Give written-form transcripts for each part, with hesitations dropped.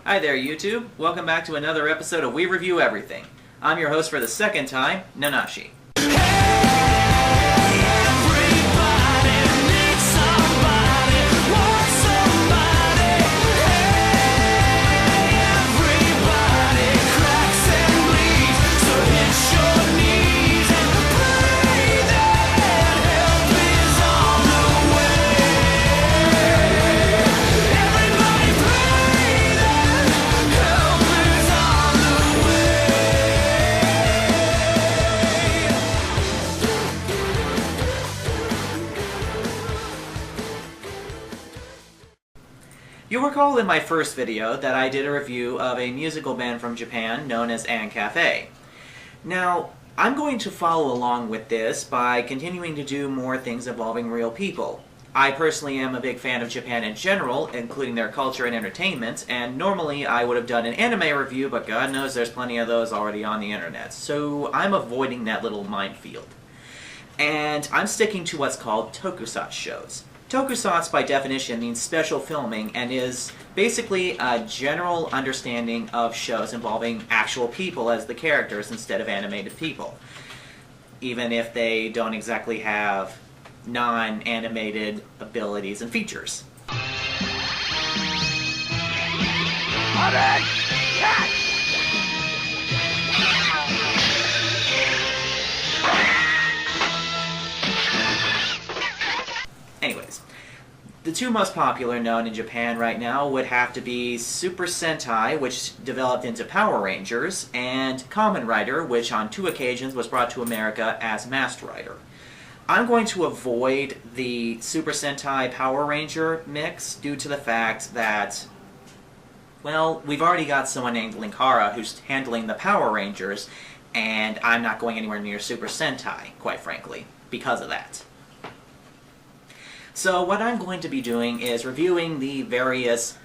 Hi there, YouTube. Welcome back to another episode of We Review Everything. I'm your host for the second time, Nanashi. You'll recall in my first video that I did a review of a musical band from Japan known as An Cafe. Now, I'm going to follow along with this by continuing to do more things involving real people. I personally am a big fan of Japan in general, including their culture and entertainment, and normally I would have done an anime review, but God knows there's plenty of those already on the internet, so I'm avoiding that little minefield. And I'm sticking to what's called tokusatsu shows. Tokusatsu, by definition, means special filming and is basically a general understanding of shows involving actual people as the characters instead of animated people. Even if they don't exactly have non-animated abilities and features. Anyways, the two most popular known in Japan right now would have to be Super Sentai, which developed into Power Rangers, and Kamen Rider, which on 2 occasions was brought to America as Masked Rider. I'm going to avoid the Super Sentai Power Ranger mix due to the fact that, well, we've already got someone named Linkara who's handling the Power Rangers, and I'm not going anywhere near Super Sentai, quite frankly, because of that. So what I'm going to be doing is reviewing the various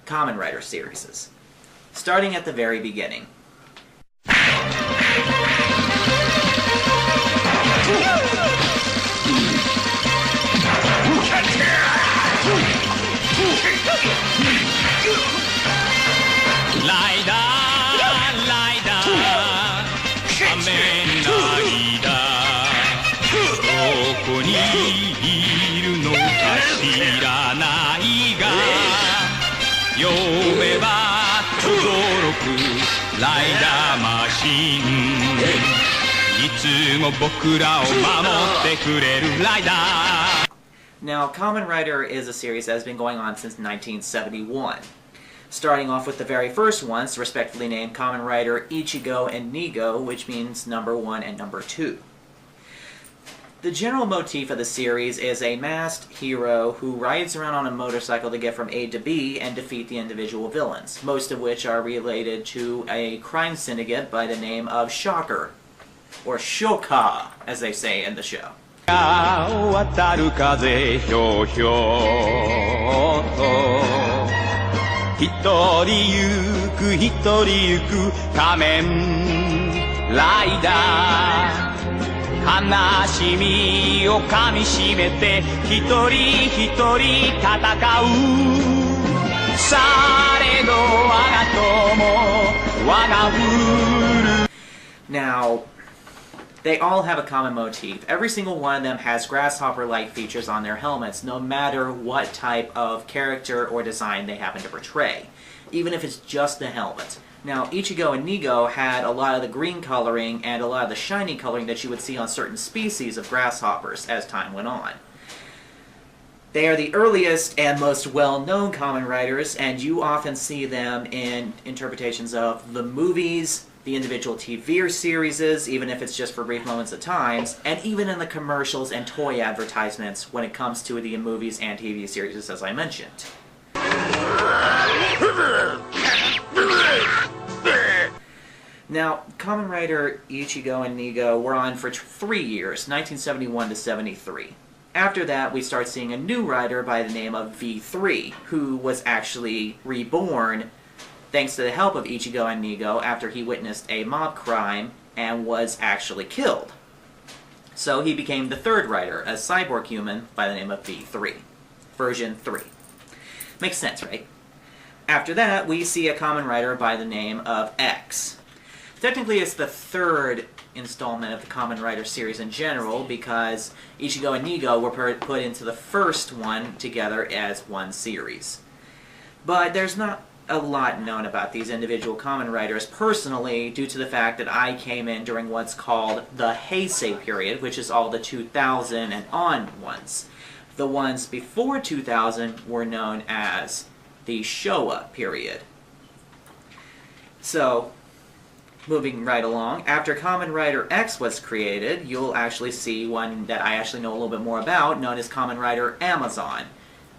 Kamen Rider series, starting at the very beginning. Now, Kamen Rider is a series that has been going on since 1971. Starting off with the very first ones, respectively named Kamen Rider Ichigo and Nigo, which means number 1 and number 2. The general motif of the series is a masked hero who rides around on a motorcycle to get from A to B and defeat the individual villains, most of which are related to a crime syndicate by the name of Shocker, or Shoka, as they say in the show. Now, they all have a common motif. Every single one of them has grasshopper-like features on their helmets, no matter what type of character or design they happen to portray, even if it's just the helmet. Now, Ichigo and Nigo had a lot of the green coloring and a lot of the shiny coloring that you would see on certain species of grasshoppers as time went on. They are the earliest and most well-known Kamen Riders, and you often see them in interpretations of the movies, the individual TV series, even if it's just for brief moments at times, and even in the commercials and toy advertisements when it comes to the movies and TV series, as I mentioned. Now, Kamen Rider Ichigo and Nigo were on for 3 years, 1971 to 73. After that, we start seeing a new rider by the name of V3, who was actually reborn thanks to the help of Ichigo and Nigo after he witnessed a mob crime and was actually killed. So he became the third rider, a cyborg human by the name of V3. Version 3. Makes sense, right? After that, we see a Kamen Rider by the name of X. Technically, it's the third installment of the Kamen Rider series in general, because Ichigo and Nigo were put into the first one together as one series. But there's not a lot known about these individual Kamen Riders personally, due to the fact that I came in during what's called the Heisei period, which is all the 2000 and on ones. The ones before 2000 were known as the Showa period. So, moving right along, after Kamen Rider X was created, you'll actually see one that I actually know a little bit more about, known as Kamen Rider Amazon.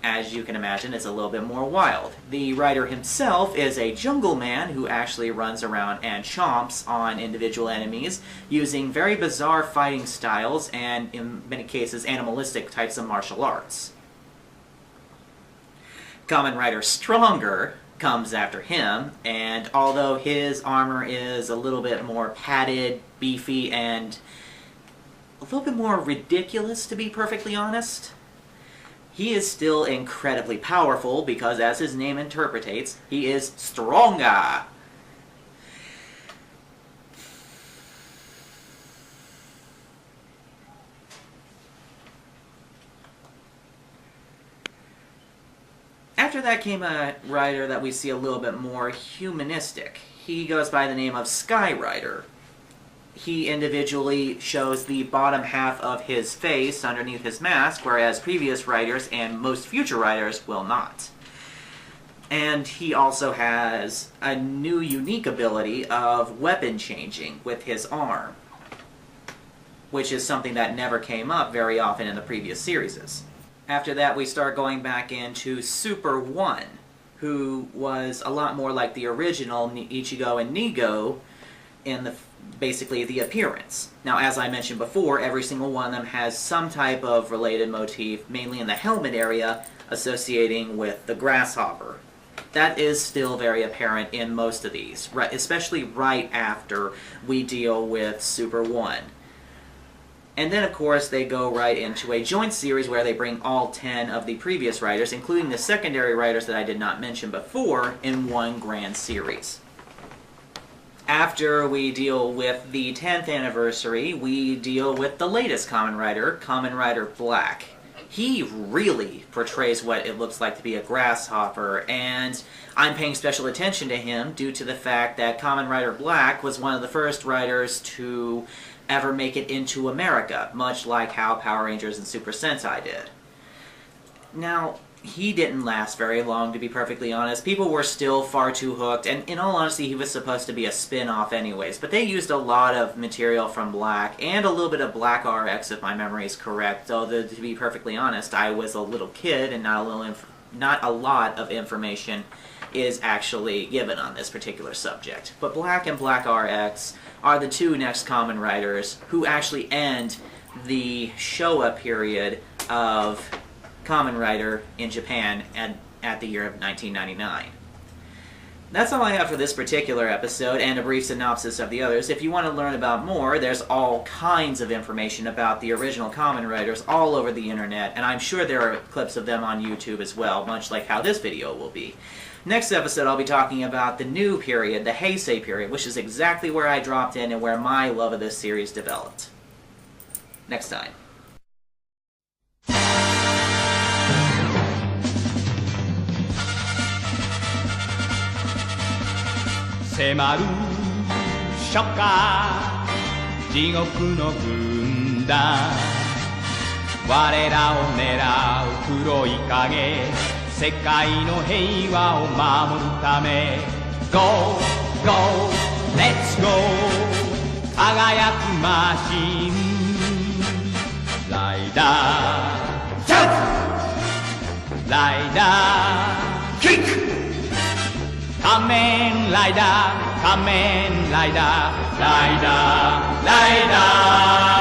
As you can imagine, it's a little bit more wild. The rider himself is a jungle man who actually runs around and chomps on individual enemies using very bizarre fighting styles and, in many cases, animalistic types of martial arts. Kamen Rider Stronger comes after him, and although his armor is a little bit more padded, beefy, and a little bit more ridiculous, to be perfectly honest, he is still incredibly powerful because, as his name interpretates, he is stronger. After that came a rider that we see a little bit more humanistic. He goes by the name of Sky Rider. He individually shows the bottom half of his face underneath his mask, whereas previous riders and most future riders will not. And he also has a new unique ability of weapon changing with his arm, which is something that never came up very often in the previous series. After that, we start going back into Super 1, who was a lot more like the original Ichigo and Nigo in basically the appearance. Now, as I mentioned before, every single one of them has some type of related motif, mainly in the helmet area, associating with the grasshopper. That is still very apparent in most of these, right, especially right after we deal with Super 1. And then, of course, they go right into a joint series where they bring all 10 of the previous riders, including the secondary riders that I did not mention before, in one grand series. After we deal with the 10th anniversary, we deal with the latest Kamen Rider Black. He really portrays what it looks like to be a grasshopper, and I'm paying special attention to him due to the fact that Kamen Rider Black was one of the first riders to ever make it into America, much like how Power Rangers and Super Sentai did. Now, he didn't last very long, to be perfectly honest. People were still far too hooked, and in all honesty, he was supposed to be a spin-off anyways, but they used a lot of material from Black, and a little bit of Black RX, if my memory is correct, although, to be perfectly honest, I was a little kid, and not a lot of information is actually given on this particular subject. But Black and Black RX are the two next Kamen Riders who actually end the Showa period of Kamen Rider in Japan at the year of 1999. That's all I have for this particular episode, and a brief synopsis of the others. If you want to learn about more, there's all kinds of information about the original Kamen Riders all over the internet, and I'm sure there are clips of them on YouTube as well, much like how this video will be. Next episode, I'll be talking about the new period, the Heisei period, which is exactly where I dropped in and where my love of this series developed. Next time. 迫る初夏地獄の軍団我らを狙う黒い影世界の平和を守るため Go, go, let's go 輝くマシンライダージャンプライダーキック仮面ライダー仮面ライダーライダーライダー